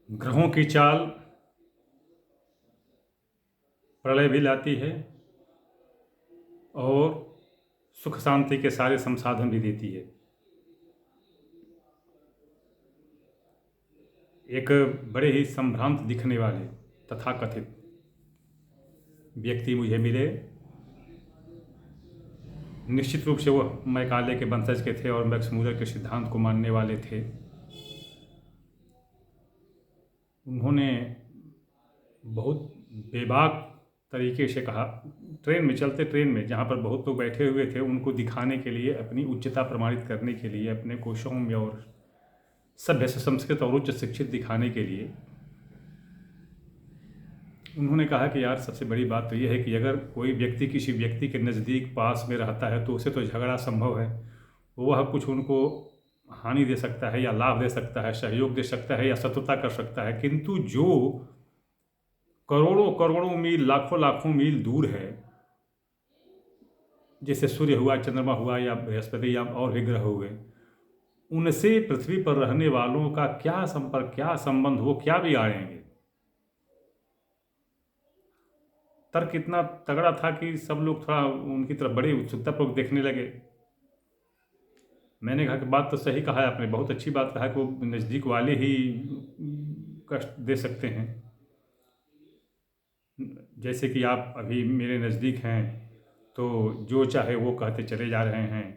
ग्रहों की चाल प्रलय भी लाती है और सुख शांति के सारे संसाधन भी देती है। एक बड़े ही संभ्रांत दिखने वाले तथाकथित व्यक्ति मुझे मिले। निश्चित रूप से वो मैकाले के वंशज के थे और मैक्समूलर के सिद्धांत को मानने वाले थे। उन्होंने बहुत बेबाक तरीके से कहा, ट्रेन में जहाँ पर बहुत लोग बैठे हुए थे, उनको दिखाने के लिए, अपनी उच्चता प्रमाणित करने के लिए, अपने को सौम्य और सभ्य से संस्कृत और उच्च शिक्षित दिखाने के लिए उन्होंने कहा कि यार सबसे बड़ी बात तो ये है कि अगर कोई व्यक्ति किसी व्यक्ति के नज़दीक पास में रहता है तो उसे तो झगड़ा संभव है। वह कुछ उनको हानि दे सकता है या लाभ दे सकता है, सहयोग दे सकता है या शत्रुता कर सकता है, किंतु जो करोड़ों करोड़ों मील, लाखों लाखों मील दूर है, जैसे सूर्य हुआ, चंद्रमा हुआ या बृहस्पति या और भी ग्रह हुए, उनसे पृथ्वी पर रहने वालों का क्या संपर्क, क्या संबंध, वो क्या बिगाड़ेंगे। तर्क इतना तगड़ा था कि सब लोग थोड़ा उनकी तरफ बड़ी उत्सुकतापूर्वक देखने लगे। मैंने कहा कि बात तो सही कहा है आपने, बहुत अच्छी बात कहा कि वो नज़दीक वाले ही कष्ट दे सकते हैं। जैसे कि आप अभी मेरे नज़दीक हैं तो जो चाहे वो कहते चले जा रहे हैं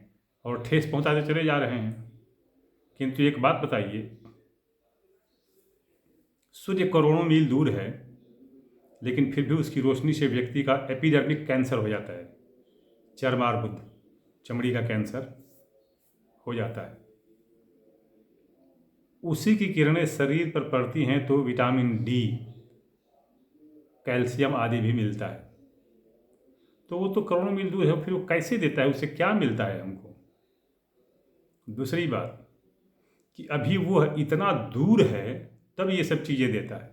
और ठेस पहुंचाते चले जा रहे हैं। किंतु एक बात बताइए, सूर्य करोड़ों मील दूर है लेकिन फिर भी उसकी रोशनी से व्यक्ति का एपिडर्मिक कैंसर हो जाता है, चर्मार्बुद, चमड़ी का कैंसर हो जाता है। उसी की किरणें शरीर पर पड़ती हैं तो विटामिन डी, कैल्शियम आदि भी मिलता है। तो वो तो करोड़ों मील दूर है, फिर वो कैसे देता है, उससे क्या मिलता है हमको। दूसरी बात कि अभी वो इतना दूर है तब ये सब चीज़ें देता है।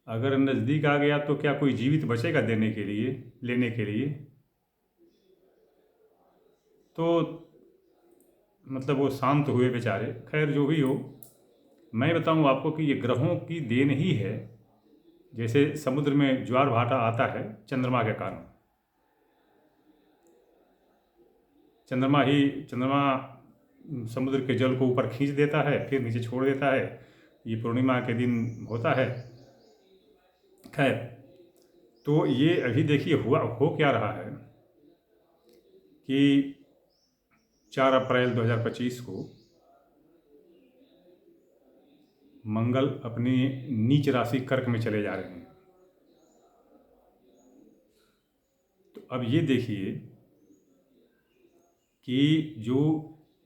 अगर नज़दीक आ गया तो क्या कोई जीवित बचेगा देने के लिए, लेने के लिए। तो मतलब वो शांत हुए बेचारे। खैर जो भी हो, मैं बताऊं आपको कि ये ग्रहों की देन ही है। जैसे समुद्र में ज्वार भाटा आता है चंद्रमा के कारण। चंद्रमा समुद्र के जल को ऊपर खींच देता है, फिर नीचे छोड़ देता है। ये पूर्णिमा के दिन होता है। खैर, तो ये अभी देखिए हो क्या रहा है कि 4 अप्रैल 2025 को मंगल अपनी नीच राशि कर्क में चले जा रहे हैं। तो अब ये देखिए कि जो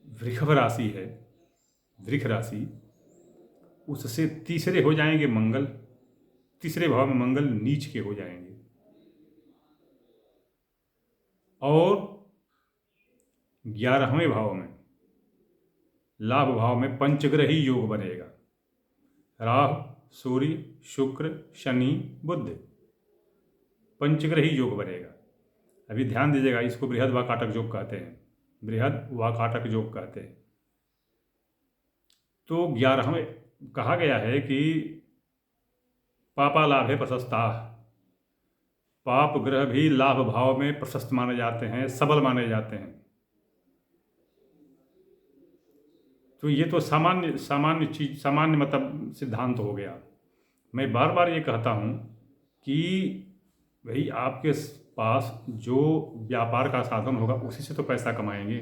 वृषभ राशि है, वृष राशि, उससे तीसरे हो जाएंगे मंगल, तीसरे भाव में मंगल नीच के हो जाएंगे और 11वें भाव में, लाभ भाव में पंचग्रही योग बनेगा। राहु, सूर्य, शुक्र, शनि, बुध, पंचग्रही योग बनेगा। अभी ध्यान दीजिएगा, इसको बृहद वाकाटक योग कहते हैं, बृहद वाकाटक योग कहते हैं। तो 11वें कहा गया है कि पापा लाभ है प्रशस्ता, पाप ग्रह भी लाभ भाव में प्रशस्त माने जाते हैं, सबल माने जाते हैं। तो ये तो सामान्य सामान्य चीज, सामान्य मतलब सिद्धांत हो गया। मैं बार बार ये कहता हूँ कि भाई आपके पास जो व्यापार का साधन होगा उसी से तो पैसा कमाएंगे।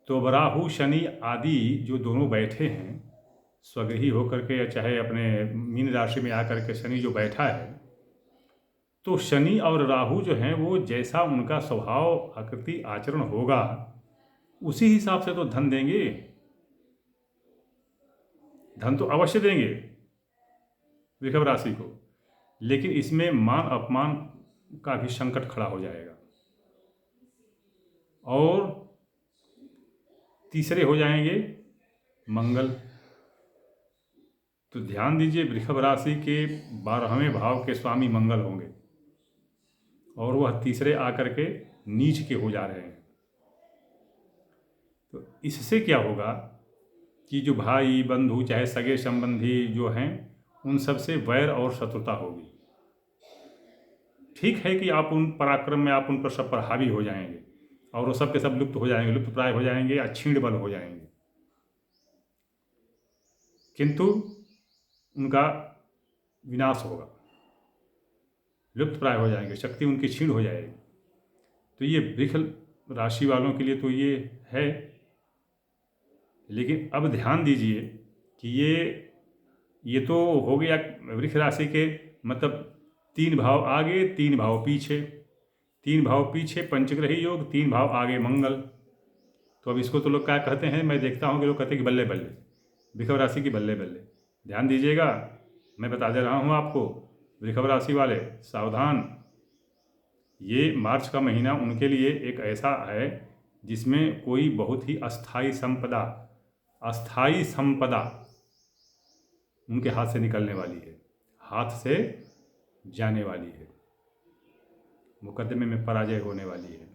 तो अब राहु शनि आदि जो दोनों बैठे हैं स्वगृही होकर के, या चाहे अपने मीन राशि में आकर के शनि जो बैठा है, तो शनि और राहु जो हैं वो जैसा उनका स्वभाव, आकृति, आचरण होगा उसी हिसाब से तो धन देंगे। धन तो अवश्य देंगे वृषभ राशि को, लेकिन इसमें मान अपमान का भी संकट खड़ा हो जाएगा। और तीसरे हो जाएंगे मंगल। तो ध्यान दीजिए, वृषभ राशि के 12वें भाव के स्वामी मंगल होंगे और वह तीसरे आकर के नीच के हो जा रहे हैं। तो इससे क्या होगा कि जो भाई बंधु, चाहे सगे संबंधी जो हैं, उन सब से वैर और शत्रुता होगी। ठीक है कि आप उन पराक्रम में, आप उन पर सब पर हावी हो जाएंगे और वो सब के सब लुप्त हो जाएंगे, लुप्त प्राय हो जाएंगे या क्षीण बल हो जाएंगे, किंतु उनका विनाश होगा, लुप्त प्राय हो जाएंगे, शक्ति उनकी क्षीण हो जाएगी। तो ये वृष राशि वालों के लिए तो ये है। लेकिन अब ध्यान दीजिए कि ये तो हो गया वृष राशि के, मतलब 3 भाव आगे 3 भाव पीछे, 3 भाव पीछे पंचग्रही योग, 3 भाव आगे मंगल। तो अब इसको तो लोग क्या कहते हैं, मैं देखता हूँ कि लोग कहते हैं कि बल्ले बल्ले, वृषभ राशि की बल्ले बल्ले। ध्यान दीजिएगा, मैं बता दे रहा हूँ आपको, वृषभ राशि वाले सावधान। ये मार्च का महीना उनके लिए एक ऐसा है जिसमें कोई बहुत ही अस्थाई संपदा उनके हाथ से निकलने वाली है, हाथ से जाने वाली है, मुकदमे में पराजय होने वाली है,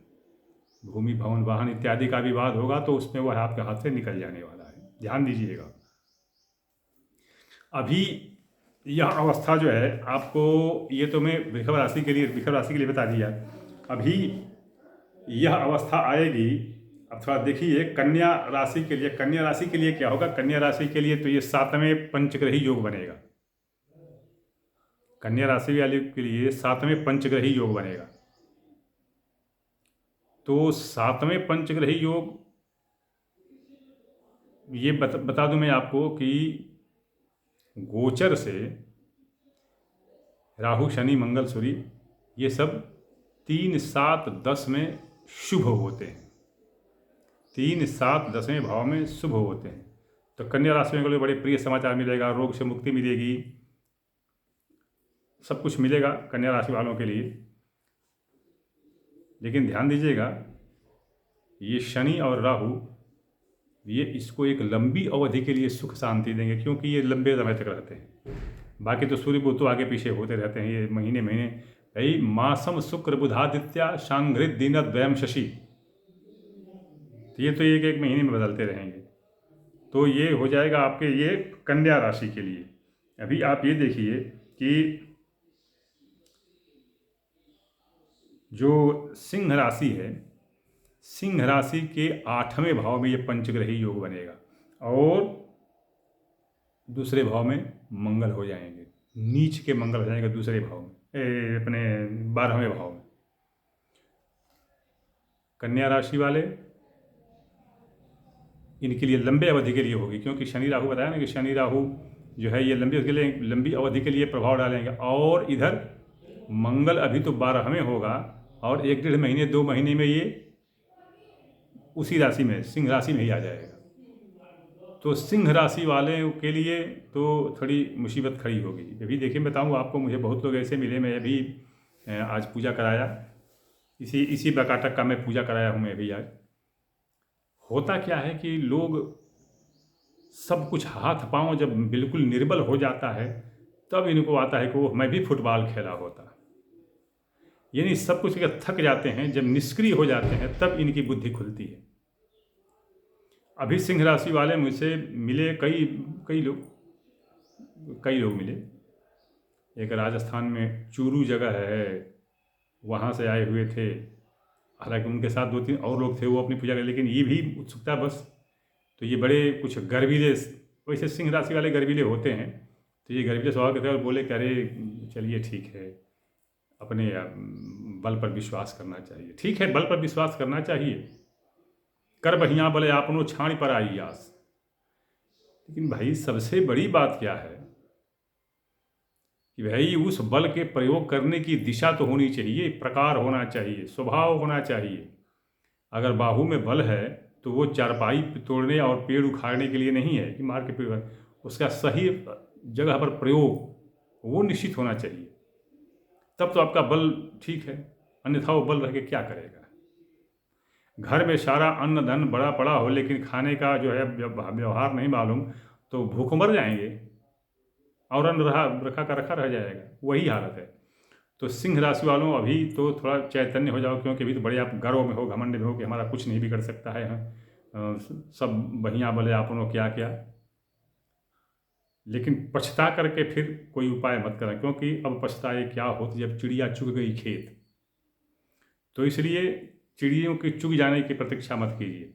भूमि भवन वाहन इत्यादि का विवाद होगा तो उसमें वह आपके हाथ से निकल जाने वाला है। ध्यान दीजिएगा। अभी यह अवस्था जो है आपको, ये तो मैं वृषभ राशि के लिए बता दिया। अभी यह अवस्था आएगी, अब थोड़ा देखिए कन्या राशि के लिए। कन्या राशि के लिए क्या होगा? कन्या राशि के लिए तो ये 7वें पंचग्रही योग बनेगा। कन्या राशि वाले के लिए 7वें पंचग्रही योग बनेगा। तो 7वें पंचग्रही योग, ये बता दूं मैं आपको कि गोचर से राहु शनि मंगल सूर्य ये सब 3 7 10 में शुभ होते हैं, 3 7 10वें भाव में शुभ होते हैं। तो कन्या राशि में बड़े प्रिय समाचार मिलेगा, रोग से मुक्ति मिलेगी, सब कुछ मिलेगा कन्या राशि वालों के लिए। लेकिन ध्यान दीजिएगा, ये शनि और राहु ये इसको एक लंबी अवधि के लिए सुख शांति देंगे, क्योंकि ये लंबे समय तक रहते हैं। बाकी तो सूर्य बुध तो आगे पीछे होते रहते हैं, ये महीने भाई मासम शुक्र बुधादित्य शांघ्रित दीनद्वयम शशि, ये तो एक एक महीने में बदलते रहेंगे। तो ये हो जाएगा आपके ये कन्या राशि के लिए। अभी आप ये देखिए कि जो सिंह राशि है, सिंह राशि के 8वें भाव में ये पंचग्रही योग बनेगा और दूसरे भाव में मंगल हो जाएंगे, नीच के मंगल हो जाएंगे दूसरे भाव में, अपने 12वें भाव में। कन्या राशि वाले इनके लिए लंबे अवधि के लिए होगी, क्योंकि शनि राहु बताया ना कि शनि राहु जो है ये लंबी अवधि के लिए प्रभाव डालेंगे। और इधर मंगल अभी तो 12वें होगा और 1 डेढ़ महीने 2 महीने में ये उसी राशि में, सिंह राशि में ही आ जाएगा। तो सिंह राशि वाले के लिए तो थोड़ी मुसीबत खड़ी होगी। अभी देखिए बताऊँ आपको, मुझे बहुत लोग ऐसे मिले, मैं अभी आज पूजा कराया, इसी बकाटक का मैं पूजा कराया हूँ मैं अभी आज। होता क्या है कि लोग सब कुछ हाथ पांव जब बिल्कुल निर्बल हो जाता है तब इनको आता है कि वो मैं भी फुटबॉल खेला होता। यानी सब कुछ जब थक जाते हैं, जब निष्क्रिय हो जाते हैं, तब इनकी बुद्धि खुलती है। अभी सिंह राशि वाले मुझसे मिले कई लोग मिले। एक राजस्थान में चूरू जगह है, वहाँ से आए हुए थे। हालांकि उनके साथ 2-3 और लोग थे, वो अपनी पूजा कर, लेकिन ये भी उत्सुकता बस। तो ये बड़े कुछ गर्वीले, वैसे सिंह राशि वाले गर्वीले होते हैं, तो ये गर्वीले स्वभाव के थे और बोले कि अरे चलिए ठीक है, अपने बल पर विश्वास करना चाहिए। ठीक है, बल पर विश्वास करना चाहिए, कर बढ़िया बोले आपनो छाण पर आई आस। लेकिन भाई सबसे बड़ी बात क्या है कि भाई उस बल के प्रयोग करने की दिशा तो होनी चाहिए, प्रकार होना चाहिए, स्वभाव होना चाहिए। अगर बाहु में बल है तो वो चारपाई तोड़ने और पेड़ उखाड़ने के लिए नहीं है कि मार के पेड़, उसका सही जगह पर प्रयोग वो निश्चित होना चाहिए, तब तो आपका बल ठीक है। अन्यथा वो बल रह के क्या करेगा? घर में सारा अन्न धन बड़ा पड़ा हो, लेकिन खाने का जो है व्यवहार नहीं मालूम, तो भूख मर जाएंगे और अन्न रखा का रखा रह जाएगा, वही हालत है। तो सिंह राशि वालों अभी तो थोड़ा चैतन्य हो जाओ, क्योंकि अभी तो बड़े आप गर्व में हो, घमंड में हो कि हमारा कुछ नहीं बिगड़ सकता है, सब बढ़िया बोले आपनों क्या क्या। लेकिन पछता करके फिर कोई उपाय मत करना, क्योंकि अब पछताए क्या होत जब चिड़िया चुग गई खेत। तो इसलिए चिड़ियों के चुग जाने की प्रतीक्षा मत कीजिए।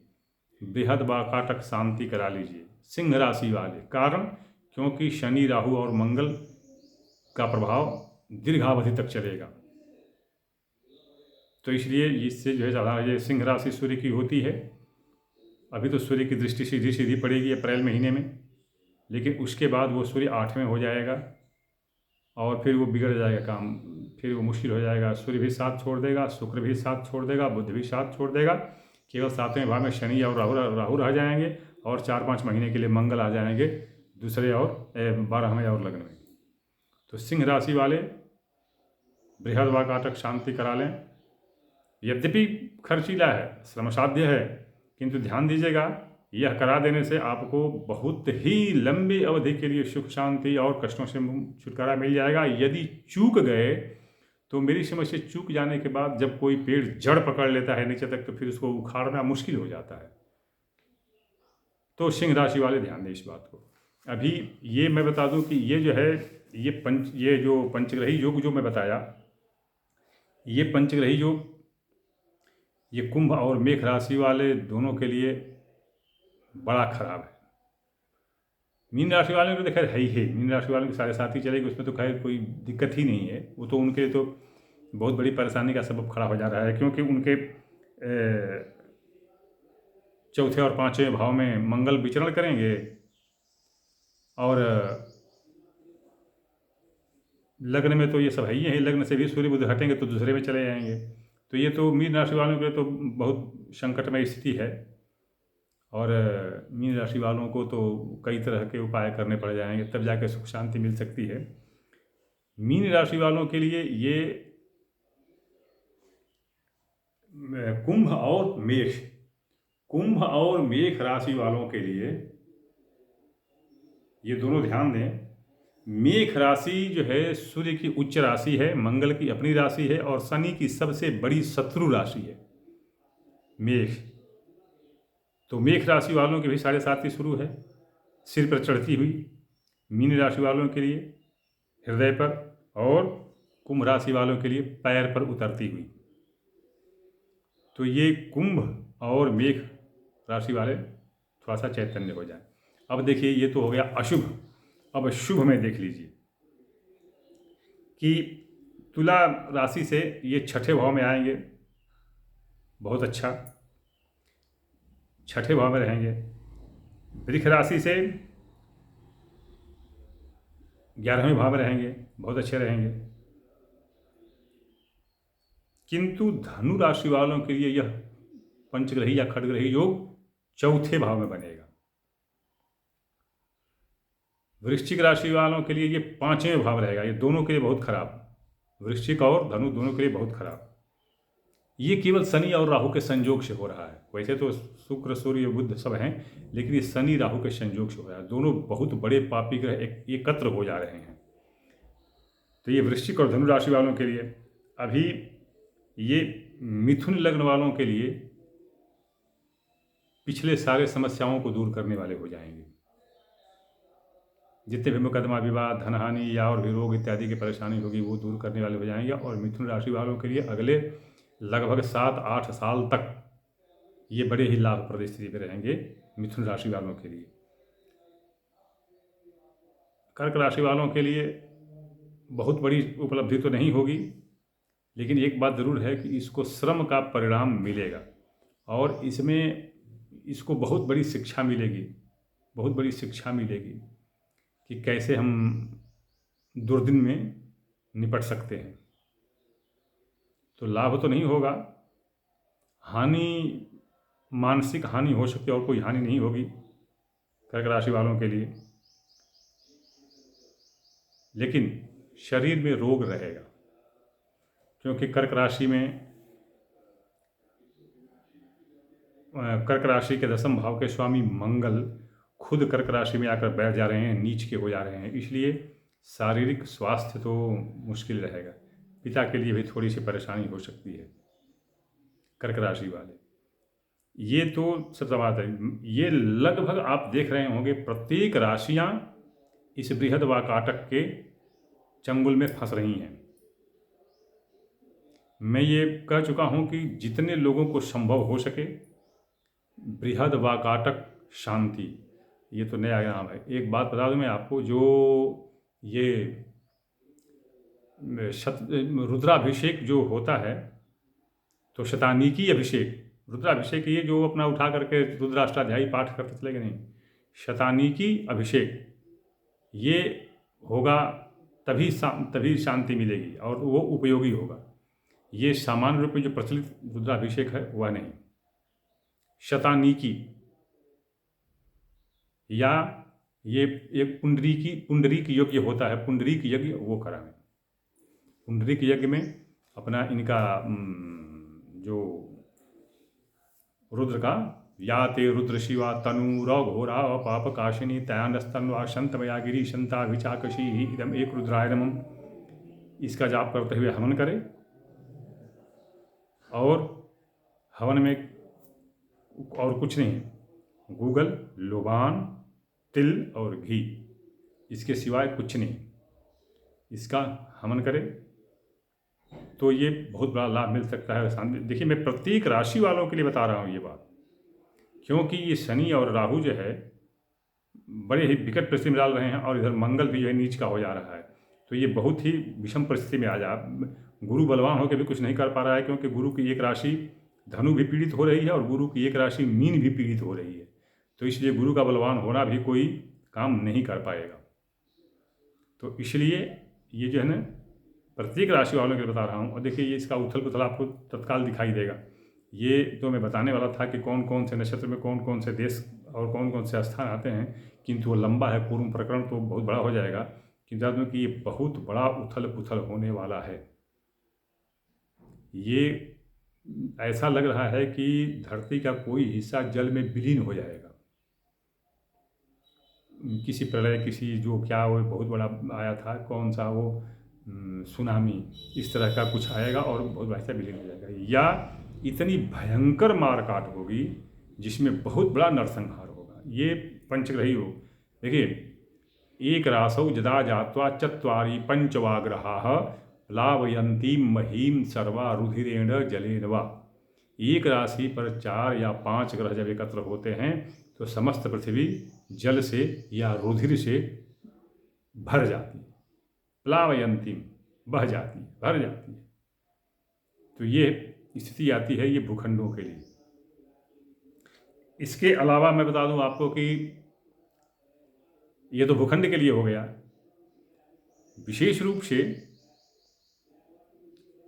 बेहद बाकाटक शांति करा लीजिए सिंह राशि वाले। कारण, क्योंकि शनि, राहु और मंगल का प्रभाव दीर्घावधि तक चलेगा। तो इसलिए इससे जो है साधारण, ये सिंह राशि सूर्य की होती है। अभी तो सूर्य की दृष्टि सीधी सीधी पड़ेगी अप्रैल महीने में, लेकिन उसके बाद वो सूर्य 8वें हो जाएगा और फिर वो बिगड़ जाएगा काम, फिर वो मुश्किल हो जाएगा। सूर्य भी साथ छोड़ देगा, शुक्र भी साथ छोड़ देगा, बुध भी साथ छोड़ देगा। केवल 7वें भाव में शनि और राहु रह जाएंगे और 4-5 महीने के लिए मंगल आ जाएंगे दूसरे और 12वें और लग्न में। तो सिंह राशि वाले बृहद वाकाटक शांति करा लें। यद्यपि खर्चीला है, श्रमसाध्य है, किंतु ध्यान दीजिएगा, यह करा देने से आपको बहुत ही लंबी अवधि के लिए सुख शांति और कष्टों से छुटकारा मिल जाएगा। यदि चूक गए तो मेरी समझ से चूक जाने के बाद जब कोई पेड़ जड़ पकड़ लेता है नीचे तक, तो फिर उसको उखाड़ना मुश्किल हो जाता है। तो सिंह राशि वाले ध्यान दें इस बात को। अभी ये मैं बता दूं कि ये जो है, ये जो पंचग्रही योग जो मैं बताया, ये पंचग्रही योग ये कुंभ और मेष राशि वाले दोनों के लिए बड़ा खराब है। मीन राशि वालों को तो खैर है ही है, मीन राशि वालों के साढ़े साथ ही चलेगी, उसमें तो खैर कोई दिक्कत ही नहीं है। वो तो उनके लिए तो बहुत बड़ी परेशानी का सबब खड़ा हो जा रहा है, क्योंकि उनके चौथे और 5वें भाव में मंगल विचरण करेंगे और लग्न में तो ये सब है ही है, लग्न से भी सूर्य बुध हटेंगे तो दूसरे में चले जाएंगे। तो ये तो मीन राशि वालों के लिए तो बहुत संकटमय स्थिति है और मीन राशि वालों को तो कई तरह के उपाय करने पड़ जाएंगे, तब जाकर सुख शांति मिल सकती है। मीन राशि वालों के लिए ये कुंभ और मेष राशि वालों के लिए ये दोनों ध्यान दें। मेष राशि जो है सूर्य की उच्च राशि है, मंगल की अपनी राशि है और शनि की सबसे बड़ी शत्रु राशि है मेष। तो मेष राशि वालों के भी 7.5 शुरू है, सिर पर चढ़ती हुई। मीन राशि वालों के लिए हृदय पर और कुंभ राशि वालों के लिए पैर पर उतरती हुई। तो ये कुंभ और मेष राशि वाले थोड़ा सा चैतन्य हो जाए। अब देखिए, ये तो हो गया अशुभ। अब शुभ में देख लीजिए कि तुला राशि से ये 6ठे भाव में आएंगे, बहुत अच्छा, 6ठे भाव में रहेंगे। वृष राशि से 11वें भाव में रहेंगे, बहुत अच्छे रहेंगे। किंतु धनु राशि वालों के लिए यह पंचग्रही या खडग्रही योग 4थे भाव में बनेगा। वृश्चिक राशि वालों के लिए ये 5वें भाव रहेगा। ये दोनों के लिए बहुत खराब, वृश्चिक और धनु दोनों के लिए बहुत खराब। ये केवल शनि और राहु के संयोग से हो रहा है। वैसे तो शुक्र, सूर्य, बुध सब हैं, लेकिन ये शनि राहु के संयोग से हो रहा है। दोनों बहुत बड़े पापी ग्रह एकत्र हो जा रहे हैं। तो ये वृश्चिक और धनु राशि वालों के लिए। अभी ये मिथुन लग्न वालों के लिए पिछले सारे समस्याओं को दूर करने वाले हो जाएंगे। जितने भी मुकदमा, विवाद, धनहानि या और भी रोग इत्यादि की परेशानी होगी वो दूर करने वाले हो जाएंगे। और मिथुन राशि वालों के लिए अगले लगभग 7-8 साल तक ये बड़े ही लाभप्रद स्थिति में रहेंगे मिथुन राशि वालों के लिए। कर्क राशि वालों के लिए बहुत बड़ी उपलब्धि तो नहीं होगी, लेकिन एक बात ज़रूर है कि इसको श्रम का परिणाम मिलेगा और इसमें इसको बहुत बड़ी शिक्षा मिलेगी, बहुत बड़ी शिक्षा मिलेगी कि कैसे हम दुर्दिन में निपट सकते हैं। तो लाभ तो नहीं होगा, हानि, मानसिक हानि हो सकती है और कोई हानि नहीं होगी कर्क राशि वालों के लिए। लेकिन शरीर में रोग रहेगा, क्योंकि कर्क राशि के 10वें भाव के स्वामी मंगल खुद कर्क राशि में आकर बैठ जा रहे हैं, नीच के हो जा रहे हैं। इसलिए शारीरिक स्वास्थ्य तो मुश्किल रहेगा। पिता के लिए भी थोड़ी सी परेशानी हो सकती है कर्क राशि वाले। ये तो सब बात है। ये लगभग आप देख रहे होंगे प्रत्येक राशियां इस बृहद वाकाटक के चंगुल में फंस रही हैं। मैं ये कह चुका हूँ कि जितने लोगों को संभव हो सके बृहद वाकाटक शांति, ये तो नया नाम है। एक बात बता दूं मैं आपको, जो ये रुद्राभिषेक जो होता है, तो शतानीकी अभिषेक, रुद्राभिषेक ये जो अपना उठा करके रुद्राष्टाध्यायी पाठ करते चले गए, नहीं, शतानीकी अभिषेक ये होगा तभी शांति मिलेगी और वो उपयोगी होगा। ये सामान्य रूप में जो प्रचलित रुद्राभिषेक है वह नहीं, शतानीकी या ये एक पुंडरीक यज्ञ होता है, पुंडरीक यज्ञ वो कराएं। पुंडरीक यज्ञ में अपना इनका जो रुद्र का या ते रुद्र शिवा तनु घोरा पाप काशिनी तयानस्तन्वा शंतमया गिरी शंता विचाकशी इदम एक रुद्राय नमः, इसका जाप करते हुए हवन करें। और हवन में और कुछ नहीं, गूगल, लोबान, तिल और घी, इसके सिवाय कुछ नहीं, इसका हवन करें तो ये बहुत बड़ा लाभ मिल सकता है। देखिए, मैं प्रत्येक राशि वालों के लिए बता रहा हूँ ये बात, क्योंकि ये शनि और राहु जो है बड़े ही विकट परिस्थिति में डाल रहे हैं और इधर मंगल भी जो है नीच का हो जा रहा है, तो ये बहुत ही विषम परिस्थिति में आ जा। गुरु बलवान होकर भी कुछ नहीं कर पा रहा है, क्योंकि गुरु की एक राशि धनु भी पीड़ित हो रही है और गुरु की एक राशि मीन भी पीड़ित हो रही है, तो इसलिए गुरु का बलवान होना भी कोई काम नहीं कर पाएगा। तो इसलिए ये जो है ना प्रत्येक राशि वालों के लिए बता रहा हूँ। और देखिए, ये इसका उथल पुथल आपको तत्काल दिखाई देगा। ये तो मैं बताने वाला था कि कौन कौन से नक्षत्र में कौन कौन से देश और कौन कौन से स्थान आते हैं, किंतु वो लंबा है, पूर्ण प्रकरण तो बहुत बड़ा हो जाएगा, किंतु याद में कि ये बहुत बड़ा उथल पुथल होने वाला है। ये ऐसा लग रहा है कि धरती का कोई हिस्सा जल में विलीन हो जाएगा। किसी प्रलय, किसी जो क्या वो बहुत बड़ा आया था, कौन सा वो सुनामी, इस तरह का कुछ आएगा और बहुत वैसा विलीन हो जाएगा, या इतनी भयंकर मारकाट होगी जिसमें बहुत बड़ा नरसंहार होगा। ये पंचग्रही योग देखिए, एक रासौ जदा जात्वा चत्वारि पंचवाग्रहाः प्लावयन्ती महीम सर्वा रुधिरेण जलेन वा। एक राशि पर 4 या 5 ग्रह जब एकत्र होते हैं तो समस्त पृथ्वी जल से या रुधिर से भर जाती है, प्लावयन्ती बह जाती है, भर जाती है। तो ये स्थिति आती है ये भूखंडों के लिए। इसके अलावा मैं बता दूं आपको कि ये तो भूखंड के लिए हो गया, विशेष रूप से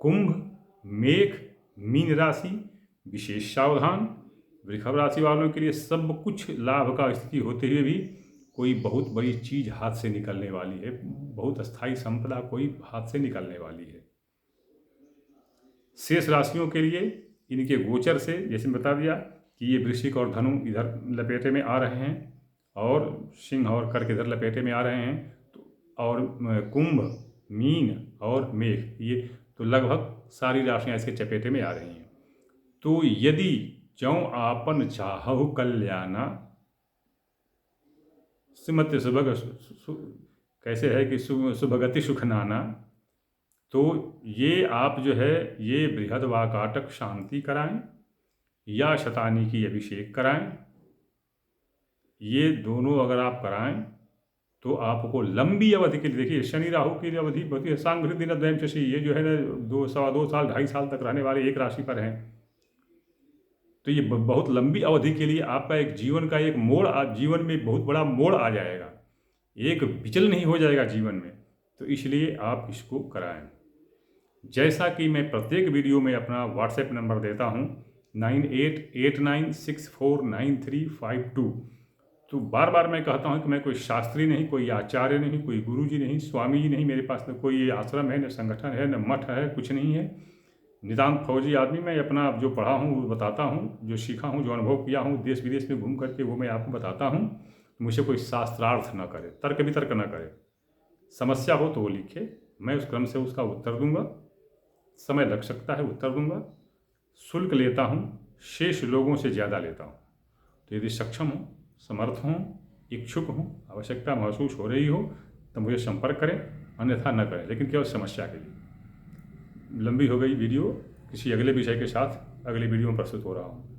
कुंभ, मेष, मीन राशि विशेष सावधान। वृषभ राशि वालों के लिए सब कुछ लाभ का स्थिति होते हुए भी कोई बहुत बड़ी चीज हाथ से निकलने वाली है, बहुत अस्थायी संपदा कोई हाथ से निकलने वाली है। शेष राशियों के लिए इनके गोचर से जैसे बता दिया कि ये वृश्चिक और धनु इधर लपेटे में आ रहे हैं और सिंह और कर्क इधर लपेटे में आ रहे हैं, तो और कुंभ, मीन और मेष, ये तो लगभग सारी राशियां इसके चपेटे में आ रही हैं। तो यदि जौ आपन चाहु कल्याणा सुमति सुभग कैसे है कि सुभगति सुख नाना, तो ये आप जो है ये बृहद वाकाटक शांति कराएं या शतानीकी अभिषेक कराएं। ये दोनों अगर आप कराएं तो आपको लंबी अवधि के लिए, देखिए शनि राहु की अवधि बहुत ही सांघ्र दिन द्वयम शशि, ये जो है ना 2 सवा 2 साल 2.5 साल तक रहने वाले एक राशि पर हैं, तो ये बहुत लंबी अवधि के लिए आपका एक जीवन का एक मोड़, जीवन में बहुत बड़ा मोड़ आ जाएगा, एक विचल नहीं हो जाएगा जीवन में। तो इसलिए आप इसको कराएं। जैसा कि मैं प्रत्येक वीडियो में अपना व्हाट्सएप नंबर देता हूँ 9889649352, तो बार बार मैं कहता हूँ कि मैं कोई शास्त्री नहीं, कोई आचार्य नहीं, कोई गुरुजी नहीं, स्वामी जी नहीं, मेरे पास न कोई आश्रम है, न संगठन है, न मठ है, कुछ नहीं है। नितांत फौजी आदमी, मैं अपना जो पढ़ा हूँ वो बताता हूँ, जो सीखा हूँ, जो अनुभव किया हूँ देश विदेश में घूम करके वो मैं आपको बताता हूँ। मुझे कोई शास्त्रार्थ न करे, तर्क वितर्क न करे, समस्या हो तो वो लिखे, मैं उस क्रम से उसका उत्तर दूंगा, समय लग सकता है उत्तर दूंगा, शुल्क लेता हूँ, शेष लोगों से ज़्यादा लेता हूँ। तो यदि सक्षम हो, समर्थ हों, इच्छुक हों, आवश्यकता महसूस हो रही हो तो मुझे संपर्क करें, अन्यथा न करें, लेकिन केवल समस्या के लिए। लंबी हो गई वीडियो, किसी अगले विषय के साथ अगले वीडियो में प्रस्तुत हो रहा हूँ।